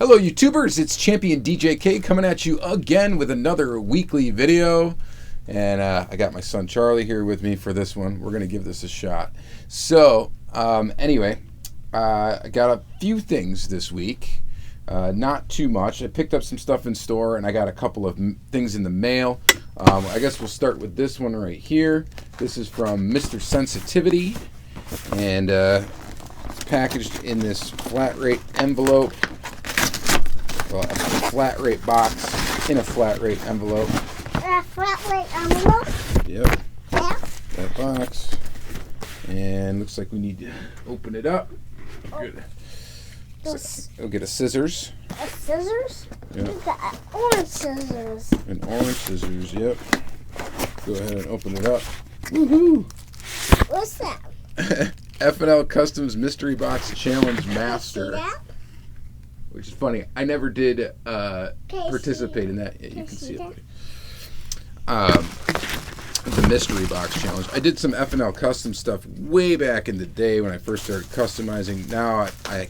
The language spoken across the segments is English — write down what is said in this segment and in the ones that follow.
Hello YouTubers, it's Championdjk coming at you again with another weekly video. And I got my son Charlie here with me for this one. We're going to give this a shot. So, anyway, I got a few things this week. Not too much. I picked up some stuff in store and I got a couple of things in the mail. I guess we'll start with this one right here. This is from Mr. Sensitivity. And it's packaged in this flat rate envelope. Well, a flat rate box in a flat rate envelope. A flat rate envelope? Yep. Yeah. That box. And looks like we need to open it up. Good. We'll get a scissors. A scissors? Yep. You got orange scissors. An orange scissors, yep. Go ahead and open it up. Woohoo! What's that? F&L Customs Mystery Box Challenge Master. Can you see that? Which is funny. I never did participate in that. Yeah, you can see it. The Mystery Box Challenge. I did some F&L custom stuff way back in the day when I first started customizing. Now I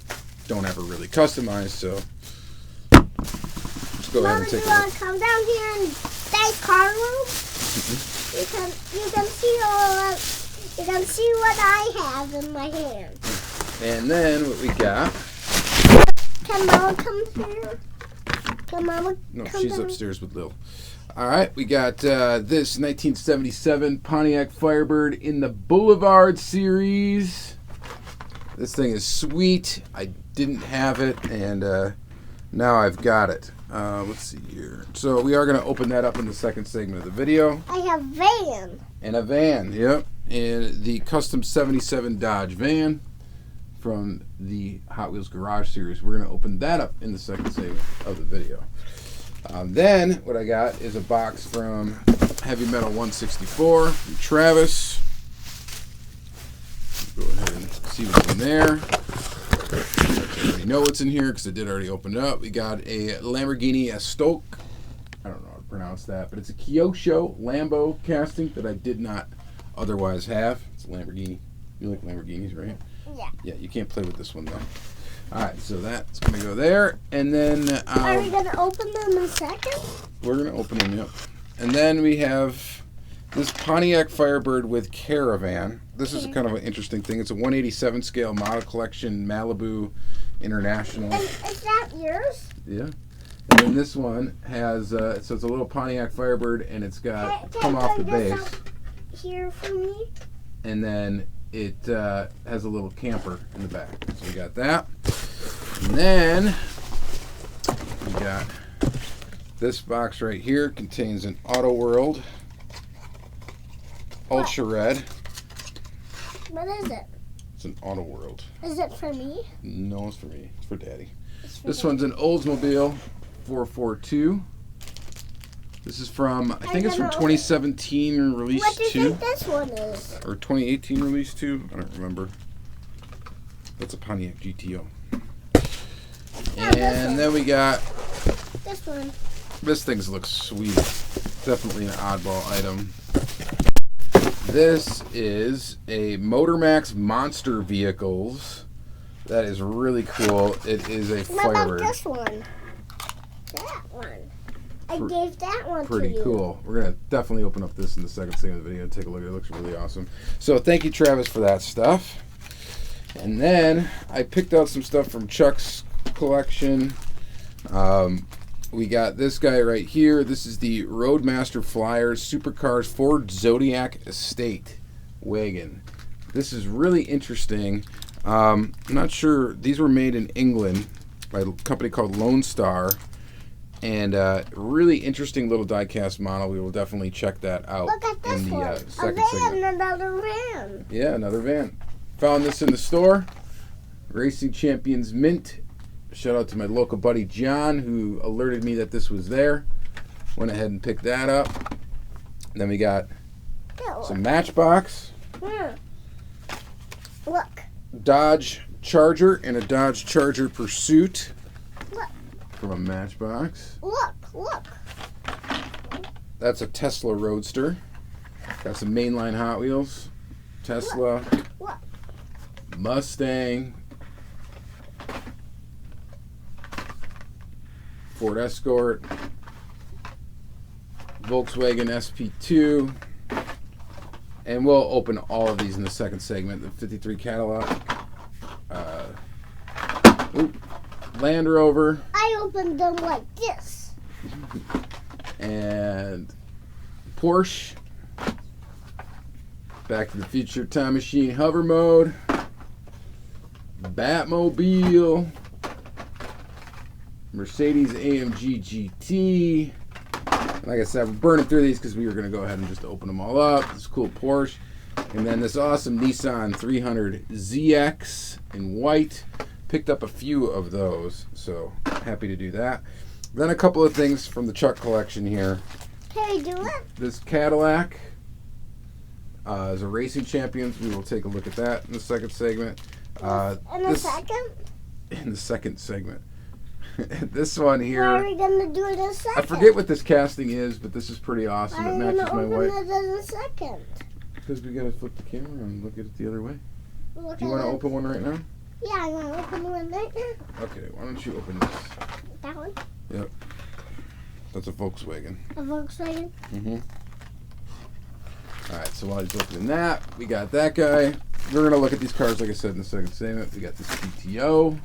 don't ever really customize, so let's go ahead and take a look. You want to come down here and stay car room? You can see all that. You can see what I have in my hand. And then what we got. Can Mama come here? Can Mama No, come she's down? upstairs with Lil. All right, we got this 1977 Pontiac Firebird in the Boulevard series. This thing is sweet. I didn't have it, and now I've got it. Let's see here. So we are going to open that up in the second segment of the video. I have van. And a van, yep. And the Custom 77 Dodge van from the Hot Wheels Garage series. We're going to open that up in the second segment of the video. Then what I got is a box from Heavy Metal 164 from Travis. Go ahead and see what's in there. I already know what's in here because I did already open it up. We got a Lamborghini Estoque. I don't know how to pronounce that, but it's a Kyosho Lambo casting that I did not otherwise have. It's a Lamborghini. You like Lamborghinis, right? Yeah. Yeah, you can't play with this one though. Alright, so that's going to go there. And then Are we going to open them in a second? we're going to open them, yep. And then we have this Pontiac Firebird with Caravan. This is kind of an interesting thing. It's a 187 scale model collection Malibu International. And is that yours? Yeah. And then this one has, so it's a little Pontiac Firebird and it's got come off the base. Here for me? And then it has a little camper in the back. So we got that. And then we got this box right here. Contains an Auto World Ultra Red. What is it? It's an Auto World. Is it for me? No, it's for me. It's for Daddy. It's for This me. one's an Oldsmobile 442. This is from, I think it's from 2017 release 2. What do you think this one is? Or 2018 release 2. I don't remember. That's a Pontiac GTO. And then we got This one. this thing looks sweet. Definitely an oddball item. This is a Motormax Monster Vehicles. That is really cool. It is a What about Firebird. this one? That one. I gave that one to Pretty you. cool. We're going to definitely open up this in the second segment of the video and take a look. It looks really awesome. So thank you, Travis, for that stuff. And then I picked out some stuff from Chuck's collection. We got this guy right here. This is the Roadmaster Flyers Supercars Ford Zodiac Estate wagon. This is really interesting. I'm not sure. These were made in England by a company called Lone Star. And really interesting little diecast model. We will definitely check that out. Look at this in the one. second A segment. van, another van. Yeah, another van. Found this in the store. Racing Champions Mint. Shout out to my local buddy John who alerted me that this was there. Went ahead and picked that up. And then we got some Matchbox. Look. Dodge Charger and a Dodge Charger Pursuit. Look. From a Matchbox. Look. That's a Tesla Roadster. Got some Mainline Hot Wheels. Tesla. Look. Mustang. Ford Escort, Volkswagen SP2, and we'll open all of these in the second segment. The 53 Cadillac, Land Rover. I opened them like this. And Porsche, Back to the Future Time Machine Hover Mode, Batmobile, Mercedes AMG GT. Like I said, we're burning through these because we were going to go ahead and just open them all up. This cool Porsche. And then this awesome Nissan 300ZX in white. Picked up a few of those, so happy to do that. Then a couple of things from the Chuck collection here. Can I do it? This Cadillac is a Racing Champions. We will take a look at that in the second segment. In the second? In the second segment. This one here. Why are we going to do it in a second? I forget what this casting is, but this is pretty awesome. Why It are we matches my going to white. open it in a second? Because we got to flip the camera and look at it the other way. Look Do you at want to it. open one right now? Yeah, I want to open one right now. Okay, why don't you open this? That one? Yep. That's a Volkswagen. A Volkswagen? Mm-hmm. All right, so while he's opening that, we got that guy. We're going to look at these cars, like I said, in the second segment. We got this GTO.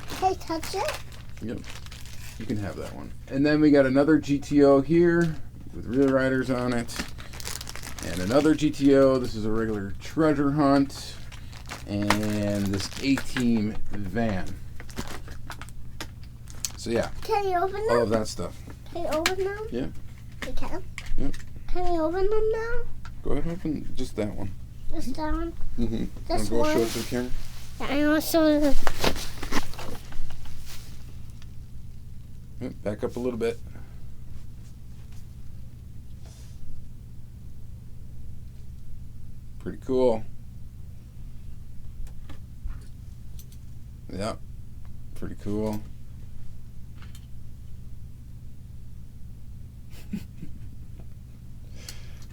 Can I touch it? Yep. You can have that one. And then we got another GTO here with rear riders on it. And another GTO. This is a regular treasure hunt. And this A-Team van. So yeah, Can you open all them? of that stuff. Can you open them? Yeah. You can? Yep. Can you open them now? Go ahead and open just that one. Just that one? Mm-hmm. This Go one? show it to the camera. Yeah, I want to show you. Yep, back up a little bit. Pretty cool. Yep, pretty cool.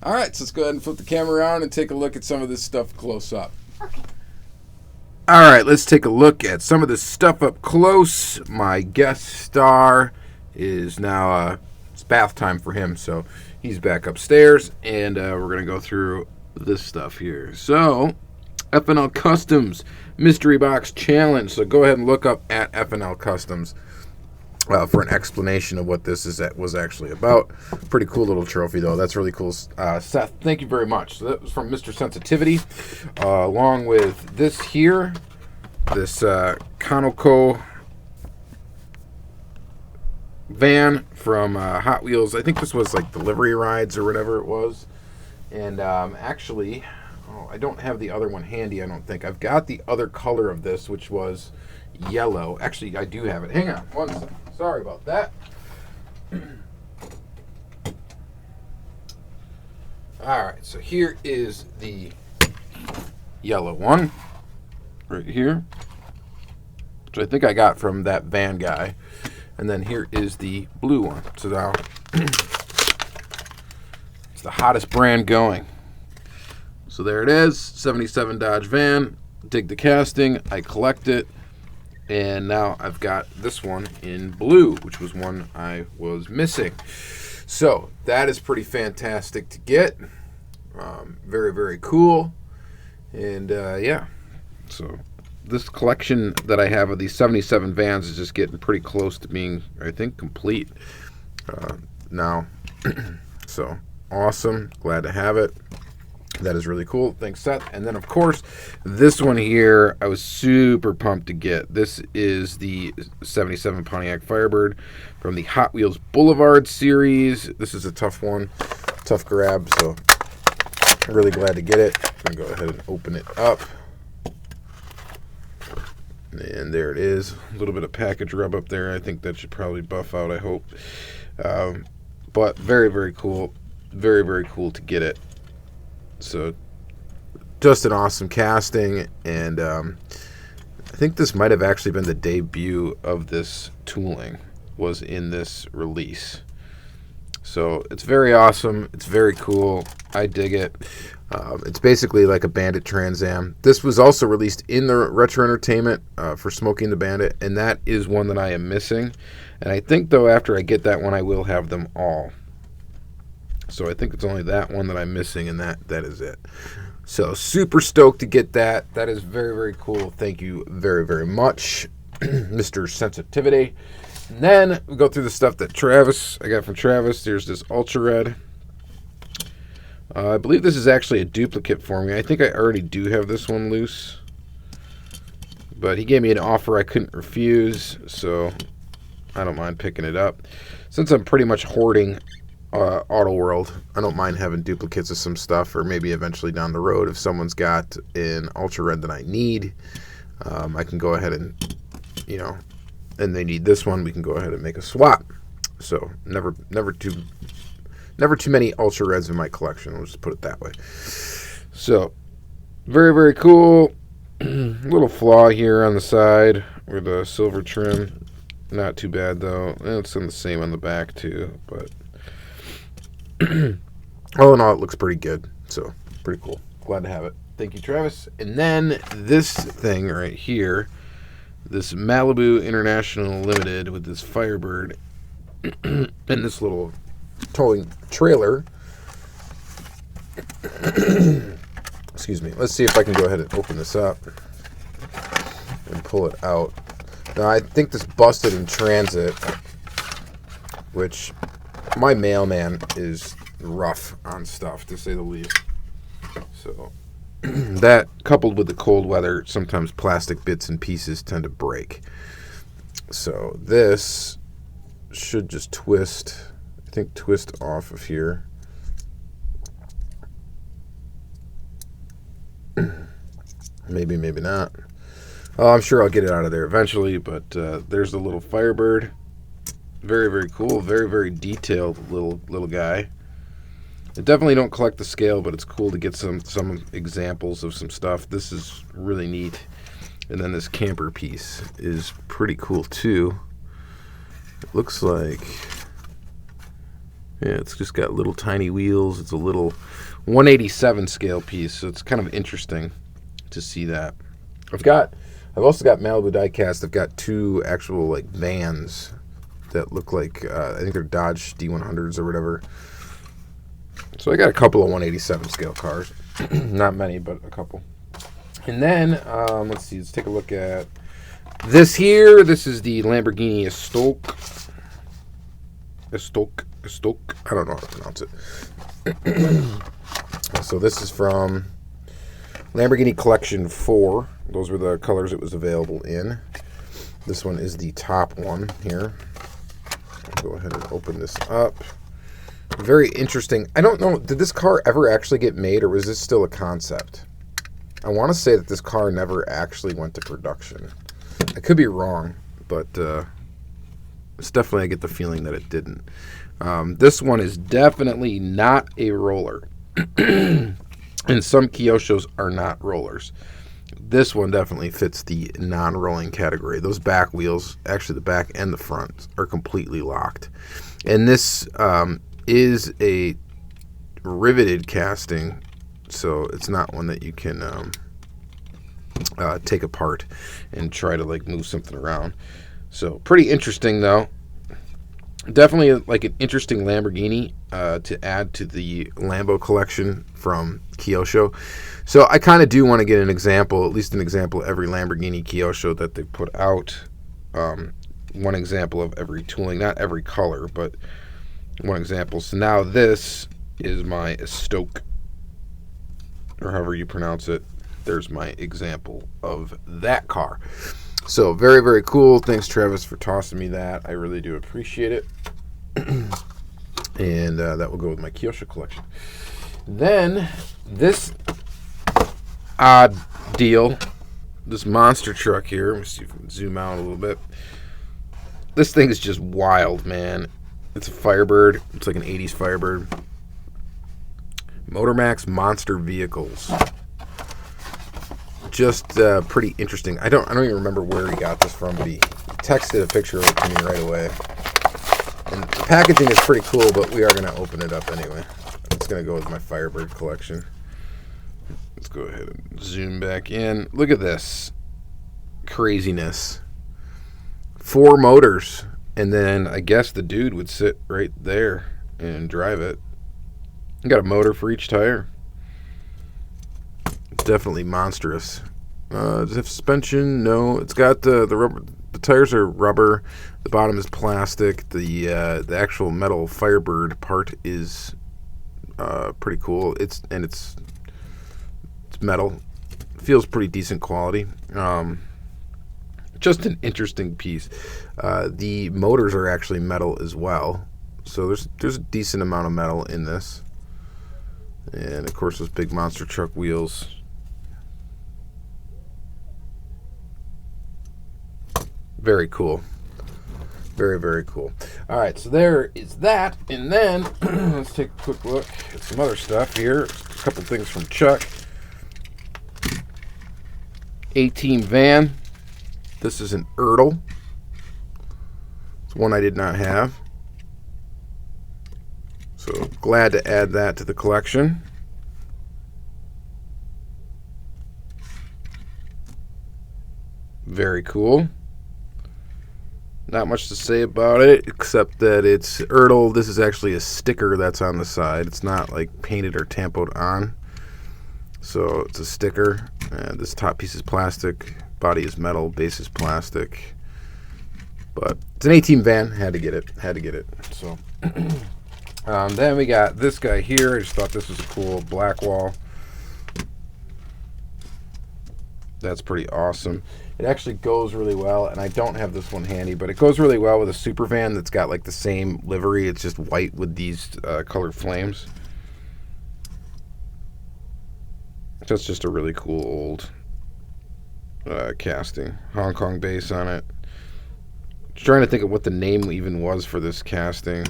All right, so let's go ahead and flip the camera around and take a look at some of this stuff close up. Okay. All right, let's take a look at some of this stuff up close. My guest star is now, it's bath time for him, so he's back upstairs, and we're going to go through this stuff here. So, FNL Customs Mystery Box Challenge. So go ahead and look up at FNL Customs for an explanation of what this was actually about. Pretty cool little trophy, though. That's really cool. Seth, thank you very much. So that was from Mr. Sensitivity, along with this here, this Conoco van from Hot Wheels. I think this was like delivery rides or whatever it was. And actually, I don't have the other one handy, I don't think. I've got the other color of this, which was yellow. Actually, I do have it. Hang on one second. Sorry about that. All right, so here is the yellow one right here, which I think I got from that van guy. And then here is the blue one. So now it's the hottest brand going. So there it is, 77 Dodge van. Dig the casting. I collect it. And now I've got this one in blue, which was one I was missing. So that is pretty fantastic to get. Very, very cool. And yeah, so this collection that I have of these 77 vans is just getting pretty close to being, I think, complete now. So awesome. Glad to have it. That is really cool. Thanks, Seth. And then, of course, this one here, I was super pumped to get. This is the 77 Pontiac Firebird from the Hot Wheels Boulevard series. This is a tough one, tough grab, so I'm really glad to get it. I'm going to go ahead and open it up. And there it is. A little bit of package rub up there. I think that should probably buff out, I hope. But very, very cool. Very, very cool to get it. So, just an awesome casting, and I think this might have actually been the debut of this tooling, was in this release. So, it's very awesome. It's very cool. I dig it. It's basically like a Bandit Trans Am. This was also released in the Retro Entertainment for Smoking the Bandit, and that is one that I am missing. And I think, though, after I get that one, I will have them all. So I think it's only that one that I'm missing, and that is it. So super stoked to get that. That is very, very cool. Thank you very, very much, Mr. Sensitivity. And then we go through the stuff that I got from Travis. There's this Ultra Red. I believe this is actually a duplicate for me. I think I already do have this one loose. But he gave me an offer I couldn't refuse, so I don't mind picking it up. Since I'm pretty much hoarding Auto World, I don't mind having duplicates of some stuff, or maybe eventually down the road if someone's got an Ultra Red that I need, I can go ahead and, and they need this one, we can go ahead and make a swap. So never too many Ultra Reds in my collection. We'll just put it that way. So, very, very cool. Little flaw here on the side with the silver trim. Not too bad, though. It's the same on the back, too. But all in all, it looks pretty good. So, pretty cool. Glad to have it. Thank you, Travis. And then this thing right here, this Malibu International Limited with this Firebird and this little towing trailer. Excuse me. Let's see if I can go ahead and open this up and pull it out. Now, I think this busted in transit, which my mailman is rough on stuff, to say the least. So that, coupled with the cold weather, sometimes plastic bits and pieces tend to break. So this should just twist off of here. Maybe not. I'm sure I'll get it out of there eventually, but there's the little Firebird. Very, very cool. Very, very detailed little guy. I definitely don't collect the scale, but it's cool to get some examples of some stuff. This is really neat. And then this camper piece is pretty cool too. It looks like, yeah, it's just got little tiny wheels. It's a little 187 scale piece, so it's kind of interesting to see that. I've also got Malibu Diecast. I've got two actual like vans that look like I think they're Dodge D100s or whatever. So I got a couple of 187 scale cars. Not many, but a couple. And then let's see. Let's take a look at this here. This is the Lamborghini Estoque. I don't know how to pronounce it. So this is from Lamborghini Collection 4. Those were the colors it was available in. This one is the top one here. I'll go ahead and open this up. Very interesting. I don't know, did this car ever actually get made, or was this still a concept? I want to say that this car never actually went to production. I could be wrong, but it's definitely, I get the feeling that it didn't. This one is definitely not a roller. And some Kyoshos are not rollers. This one definitely fits the non-rolling category. Those back wheels, actually the back and the front, are completely locked. And this is a riveted casting, so it's not one that you can take apart and try to like move something around. So pretty interesting though. Definitely like an interesting Lamborghini to add to the Lambo collection from Kyosho. So I kind of do want to get an example, at least an example of every Lamborghini Kyosho that they put out. One example of every tooling, not every color, but one example. So now this is my Estoque, or however you pronounce it. There's my example of that car. So very, very cool. Thanks, Travis, for tossing me that. I really do appreciate it. And that will go with my Kyosho collection. Then this odd deal, this monster truck here. Let me see if we can zoom out a little bit. This thing is just wild, man. It's a Firebird. It's like an 80s Firebird. Motormax Monster Vehicles. Just pretty interesting. I don't even remember where he got this from, but he texted a picture of it to me right away. And the packaging is pretty cool, but we are going to open it up anyway. It's going to go with my Firebird collection. go ahead and zoom back in. Look at this craziness. 4 motors, and then I guess the dude would sit right there and drive it. You got a motor for each tire. Definitely monstrous. Does it have suspension? No. It's got the rubber. The tires are rubber. The bottom is plastic. The actual metal Firebird part is pretty cool. It's metal. Feels pretty decent quality. Just an interesting piece. The motors are actually metal as well, so there's a decent amount of metal in this. And of course, those big monster truck wheels. Very cool. Very, very cool. All right, so there is that. And then let's take a quick look at some other stuff here. A couple things from Chuck. A-Team van. This is an Erdl. It's one I did not have. So glad to add that to the collection. Very cool. Not much to say about it, except that it's Erdl. This is actually a sticker that's on the side. It's not like painted or tampoed on. So it's a sticker. This top piece is plastic. Body is metal. Base is plastic. But it's an A-Team van. Had to get it. Had to get it. So then we got this guy here. I just thought this was a cool black wall. That's pretty awesome. It actually goes really well, and I don't have this one handy, but it goes really well with a super van that's got like the same livery. It's just white with these colored flames. That's just a really cool old casting. Hong Kong base on it. Just trying to think of what the name even was for this casting.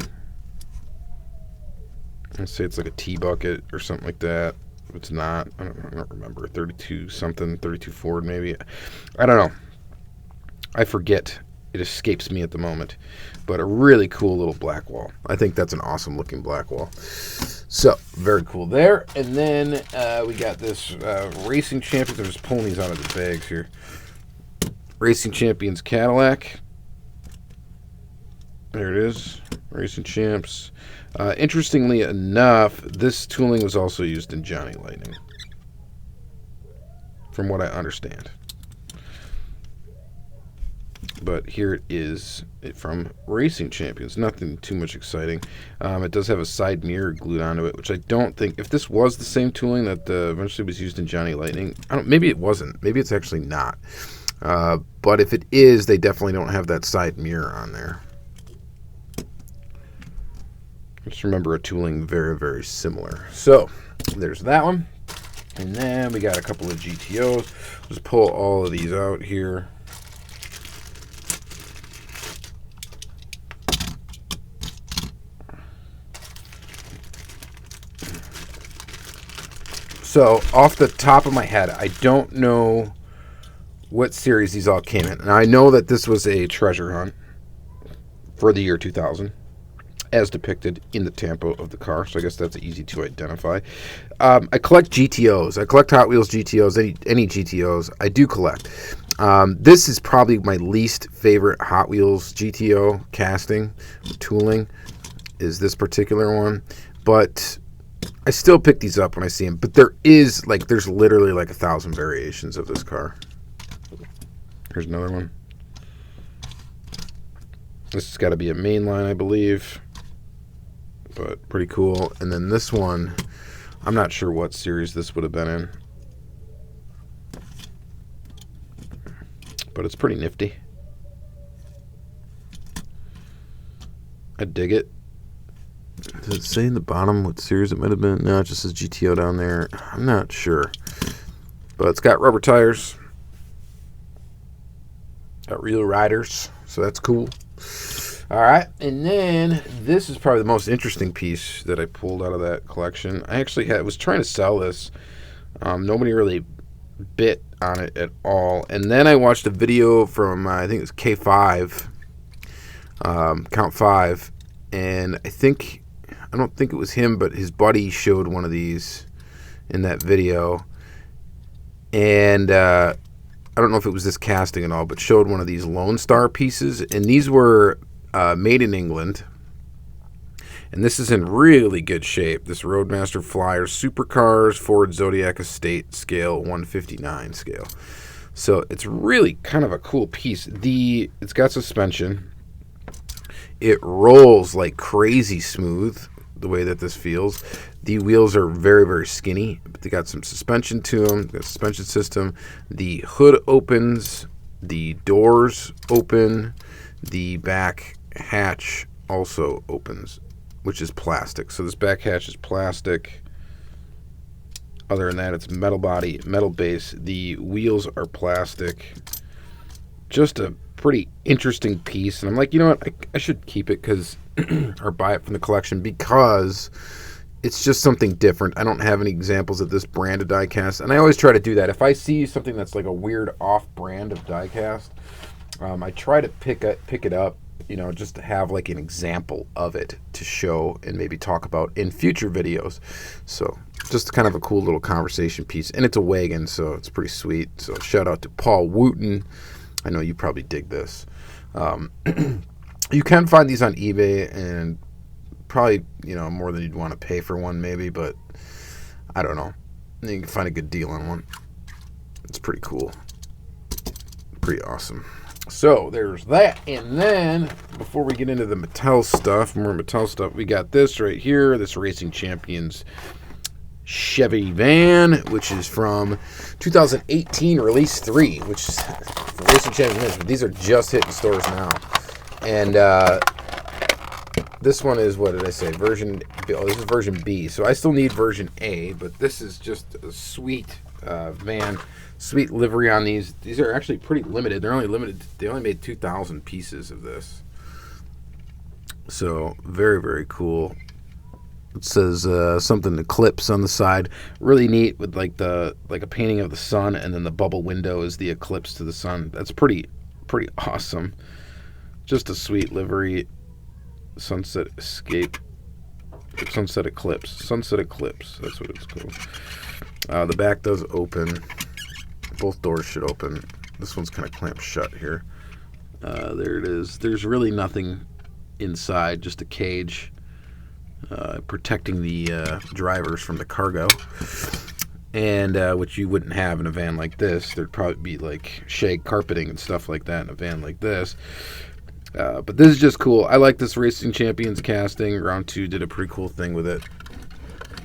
Let's say it's like a T-bucket or something like that. It's not. I don't remember. 32 something, 32 Ford maybe. I don't know. I forget. It escapes me at the moment. But a really cool little black wall. I think that's an awesome looking black wall. So, very cool there. And then we got this Racing Champions. I'm just pulling these out of the bags here. Racing Champions Cadillac. There it is. Racing Champs. Interestingly enough, this tooling was also used in Johnny Lightning, from what I understand. But here it is from Racing Champions. Nothing too much exciting. It does have a side mirror glued onto it, which I don't think, if this was the same tooling that eventually was used in Johnny Lightning, maybe it wasn't. Maybe it's actually not. But if it is, they definitely don't have that side mirror on there. Just remember a tooling very, very similar. So, there's that one. And then we got a couple of GTOs. Just pull all of these out here. So, off the top of my head, I don't know what series these all came in. And I know that this was a treasure hunt for the year 2000. As depicted in the tampo of the car, so I guess that's easy to identify. I collect GTOs. I collect Hot Wheels GTOs, any GTOs. I do collect. This is probably my least favorite Hot Wheels GTO casting, tooling, is this particular one. But I still pick these up when I see them. But there's literally like 1,000 variations of this car. Here's another one. This has got to be a mainline, I believe. But pretty cool. And then this one, I'm not sure what series this would have been in, but it's pretty nifty. I dig it. Does it say in the bottom what series it might have been? No, it just says GTO down there. I'm not sure, but it's got rubber tires, got real riders, so that's cool. All right, and then this is probably the most interesting piece that I pulled out of that collection. I actually was trying to sell this. Nobody really bit on it at all. And then I watched a video from, I think it was K5, Count 5, and I don't think it was him, but his buddy showed one of these in that video. and I don't know if it was this casting and all, but showed one of these Lone Star pieces, and these were made in England. And this is in really good shape. This Roadmaster Flyers Supercars Ford Zodiac Estate scale 159 scale. So it's really kind of a cool piece. It's got suspension. It rolls like crazy smooth, the way that this feels. The wheels are very, very skinny, but they got some suspension to them. Got a suspension system. The hood opens. The doors open. The back hatch also opens, which is plastic. So this back hatch is plastic. Other than that, it's metal body, metal base. The wheels are plastic. Just a pretty interesting piece. And I'm like, you know what? I should keep it or buy it from the collection because it's just something different. I don't have any examples of this brand of diecast. And I always try to do that. If I see something that's like a weird off-brand of diecast, I try to pick it up, just to have like an example of it to show and maybe talk about in future videos. So just kind of a cool little conversation piece. And it's a wagon, so it's pretty sweet. So shout out to Paul Wooten. I know you probably dig this. You can find these on eBay and probably, more than you'd want to pay for one maybe, but I don't know. You can find a good deal on one. It's pretty cool. Pretty awesome. So there's that. And then before we get into the Mattel stuff, more Mattel stuff, we got this right here, this Racing Champions Chevy van, which is from 2018 release 3, which is for Racing Champions, but these are just hitting stores now. And this one is, what did I say, version B. Oh, this is version B, so I still need version A, but this is just a sweet van. Sweet livery on these. These are actually pretty limited. They're only limited. They only made 2,000 pieces of this. So very, very cool. It says something eclipse on the side. Really neat with like a painting of the sun, and then the bubble window is the eclipse to the sun. That's pretty awesome. Just a sweet livery. Sunset Escape. Sunset Eclipse. Sunset Eclipse. That's what it's called. The back does open. Both doors should open. This one's kind of clamped shut here. There it is. There's really nothing inside, just a cage protecting the drivers from the cargo, and which you wouldn't have in a van like this. There'd probably be like shag carpeting and stuff like that in a van like this. But this is just cool. I like this Racing Champions casting. Round 2 did a pretty cool thing with it.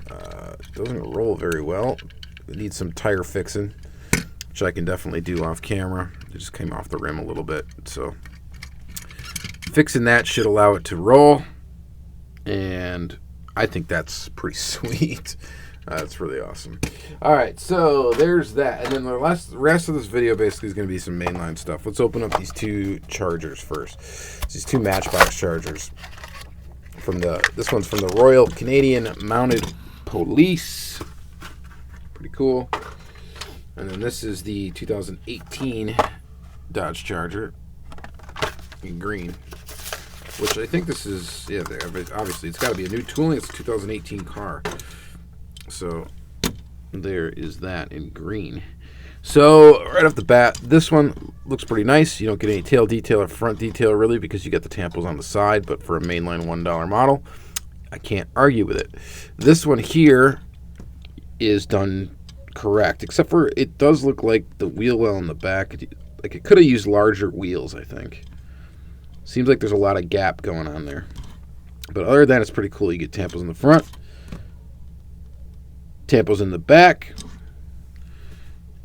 It doesn't roll very well. It needs some tire fixing, which I can definitely do off camera. It just came off the rim a little bit. So fixing that should allow it to roll. And I think that's pretty sweet. That's really awesome. All right, so there's that. And then the rest of this video basically is going to be some mainline stuff. Let's open up these 2 chargers first. These 2 Matchbox chargers. This one's from the Royal Canadian Mounted Police. Pretty cool. And then this is the 2018 Dodge Charger in green, which I think this is, yeah, obviously it's got to be a new tooling. It's a 2018 car. So there is that in green. So right off the bat, this one looks pretty nice. You don't get any tail detail or front detail really because you get the tampos on the side, but for a mainline $1 model, I can't argue with it. This one here is done correct, except for it does look like the wheel well in the back, like it could have used larger wheels, I think. Seems like there's a lot of gap going on there. But other than that, it's pretty cool. You get tampos in the front, tampos in the back,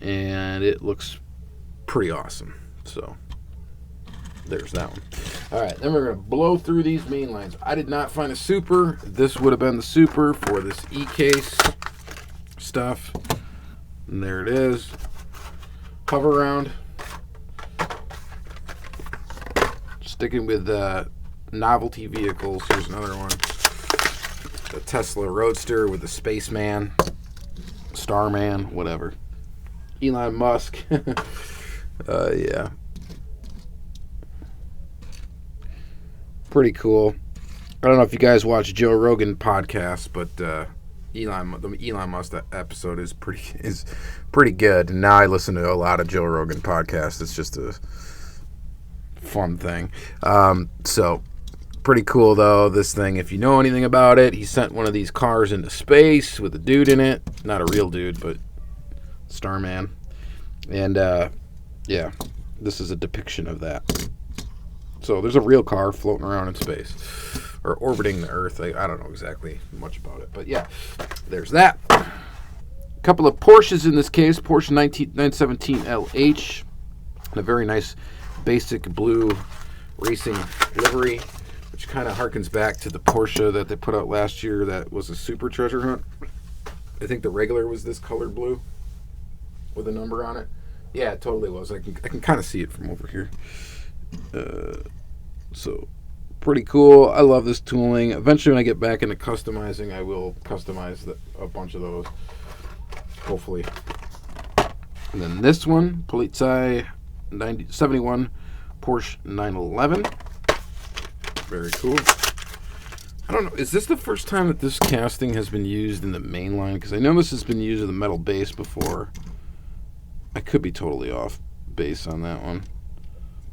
and it looks pretty awesome. So there's that one. All right, then we're going to blow through these main lines. I did not find a super. This would have been the super for this e-case stuff. And there it is. Hover around. Sticking with novelty vehicles. Here's another one. The Tesla Roadster with the Spaceman, Starman, whatever. Elon Musk. Yeah. Pretty cool. I don't know if you guys watch Joe Rogan podcast, but The Elon Musk episode is pretty good. And now I listen to a lot of Joe Rogan podcasts. It's just a fun thing. So pretty cool though. This thing, if you know anything about it, he sent one of these cars into space with a dude in it. Not a real dude, but Starman. And yeah, this is a depiction of that. So there's a real car floating around in space, or orbiting the Earth. I don't know exactly much about it, but yeah, there's that. A couple of Porsches in this case. Porsche 917 LH, and a very nice basic blue racing livery, which kind of harkens back to the Porsche that they put out last year that was a super treasure hunt. I think the regular was this color blue with a number on it. Yeah, it totally was. I can kind of see it from over here. So pretty cool. I love this tooling. Eventually when I get back into customizing, I will customize a bunch of those, hopefully. And then this one, Polizei 71 Porsche 911. Very cool. I don't know, is this the first time that this casting has been used in the Mainline? Because I know this has been used with a metal base before. I could be totally off base on that one.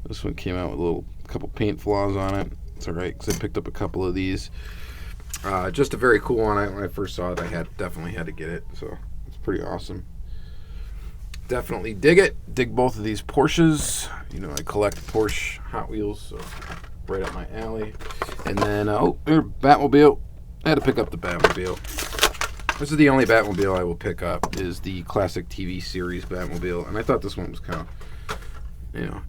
This one came out with a couple paint flaws on it. It's alright, because I picked up a couple of these. Just a very cool one. When I first saw it, I definitely had to get it. So it's pretty awesome. Definitely dig it. Dig both of these Porsches. You know, I collect Porsche Hot Wheels, so right up my alley. And then, Batmobile. I had to pick up the Batmobile. This is the only Batmobile I will pick up, is the classic TV series Batmobile. And I thought this one was kind of,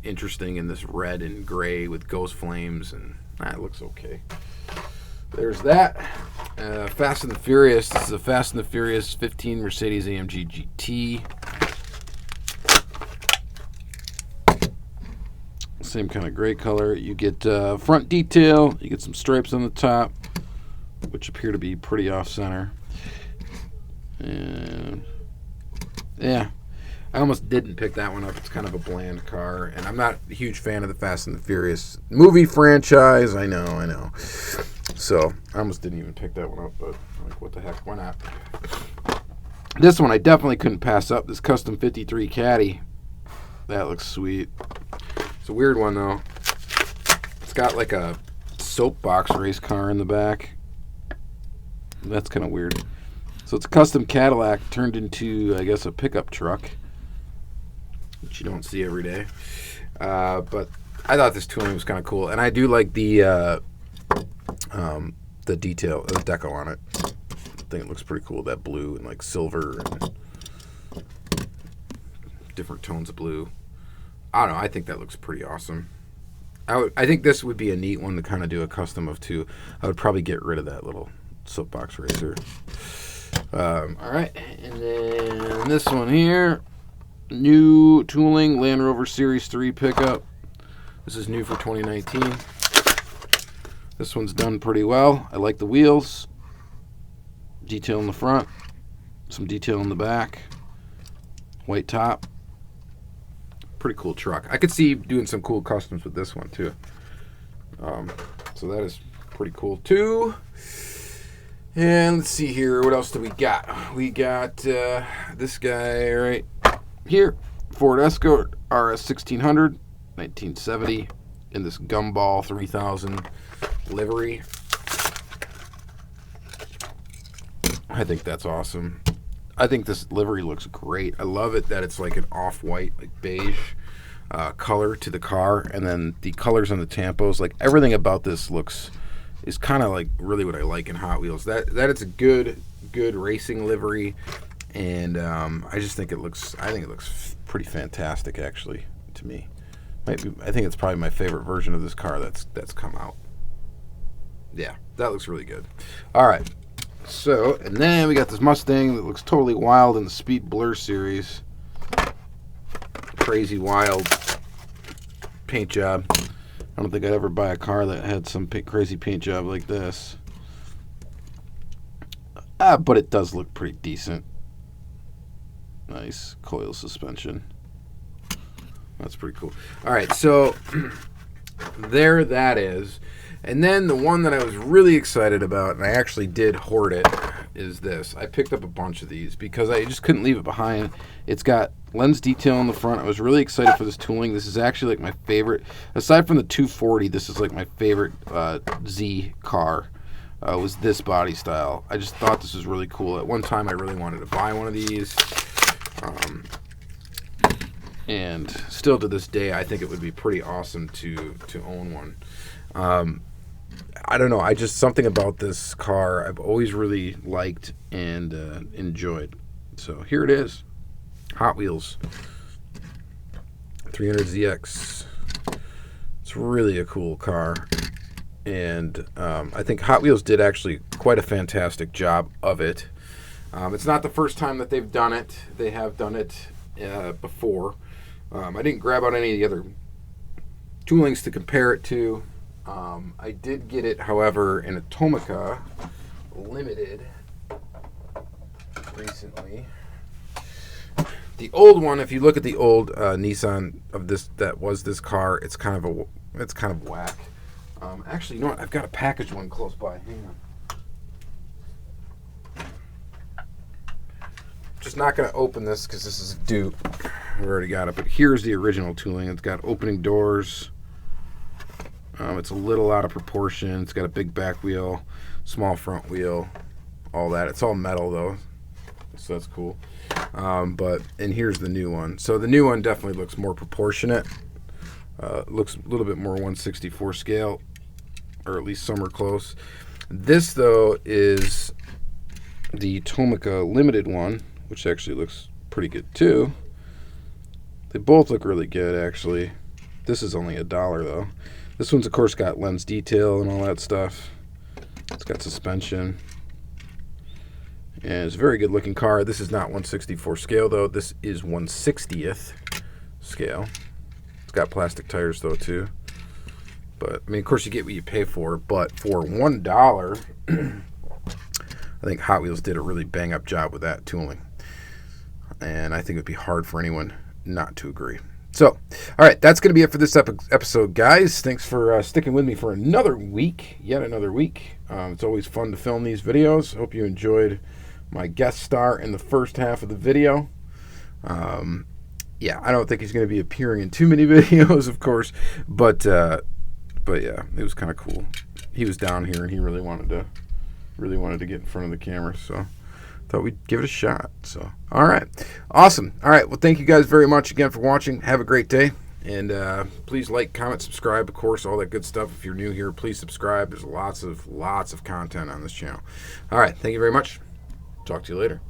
interesting in this red and gray with ghost flames, and it looks okay. There's that. Fast and the Furious. This is a Fast and the Furious 15 Mercedes AMG GT. Same kind of gray color. You get front detail. You get some stripes on the top, which appear to be pretty off-center. And yeah, I almost didn't pick that one up. It's kind of a bland car, and I'm not a huge fan of the Fast and the Furious movie franchise. I know. So I almost didn't even pick that one up, but I'm like, what the heck? Why not? This one I definitely couldn't pass up. This Custom 53 Caddy. That looks sweet. It's a weird one though. It's got like a soapbox race car in the back. That's kind of weird. So it's a custom Cadillac turned into, I guess, a pickup truck, which you don't see every day. But I thought this tooling was kind of cool, and I do like the detail, the deco on it. I think it looks pretty cool. That blue and like silver and different tones of blue. I don't know. I think that looks pretty awesome. I think this would be a neat one to kind of do a custom of too. I would probably get rid of that little soapbox racer. All right, and then this one here, new tooling, Land Rover Series 3 pickup. This is new for 2019. This one's done pretty well. I like the wheels, detail in the front, some detail in the back, white top. Pretty cool truck. I could see doing some cool customs with this one too. So that is pretty cool too. And let's see here, what else do we got? We got this guy right here, Ford Escort RS 1600, 1970, in this Gumball 3000 livery. I think that's awesome. I think this livery looks great. I love it that it's like an off-white, like beige color to the car, and then the colors on the tampos, like everything about this is kind of like really what I like in Hot Wheels. That it's a good racing livery, and I think it looks pretty fantastic actually to me. I think it's probably my favorite version of this car that's come out. Yeah, that looks really good. All right. So, and then we got this Mustang that looks totally wild in the Speed Blur series. Crazy wild paint job. I don't think I'd ever buy a car that had some crazy paint job like this. But it does look pretty decent. Nice coil suspension. That's pretty cool. All right, so there that is. And then the one that I was really excited about, and I actually did hoard it, is this. I picked up a bunch of these because I just couldn't leave it behind. It's got lens detail on the front. I was really excited for this tooling. This is actually like my favorite. Aside from the 240, this is like my favorite Z car. Was this body style. I just thought this was really cool. At one time, I really wanted to buy one of these. And still to this day, I think it would be pretty awesome to own one. I don't know. Something about this car I've always really liked and enjoyed. So here it is. Hot Wheels 300ZX. It's really a cool car. And I think Hot Wheels did actually quite a fantastic job of it. It's not the first time that they've done it. They have done it before. I didn't grab out any of the other toolings to compare it to. I did get it, however, in a Tomica Limited recently. The old one, if you look at the old Nissan of this that was this car, it's kind of whack. Actually, you know what? I've got a packaged one close by. Hang on. Just not going to open this because this is a dupe. I've already got it. But here's the original tooling. It's got opening doors. It's a little out of proportion. It's got a big back wheel, small front wheel, all that. It's all metal though, so that's cool. And here's the new one. So the new one definitely looks more proportionate. Looks a little bit more 1/64 scale, or at least somewhere close. This though is the Tomica Limited one, which actually looks pretty good too. They both look really good actually. This is only $1 though. This one's of course got lens detail and all that stuff. It's got suspension. And it's a very good looking car. This is not 1/64 scale though. This is 1/60th scale. It's got plastic tires though too. But I mean, of course you get what you pay for, but for $1, I think Hot Wheels did a really bang up job with that tooling. And I think it would be hard for anyone not to agree. So, all right, that's going to be it for this episode, guys. Thanks for sticking with me for another week, yet another week. It's always fun to film these videos. Hope you enjoyed my guest star in the first half of the video. Yeah, I don't think he's going to be appearing in too many videos, of course, but yeah, it was kind of cool. He was down here and he really wanted to get in front of the camera, so thought we'd give it a shot. So, all right, awesome. All right, well, thank you guys very much again for watching. Have a great day, and please like, comment, subscribe, of course, all that good stuff. If you're new here, please subscribe. There's lots of content on this channel. All right, thank you very much. Talk to you later.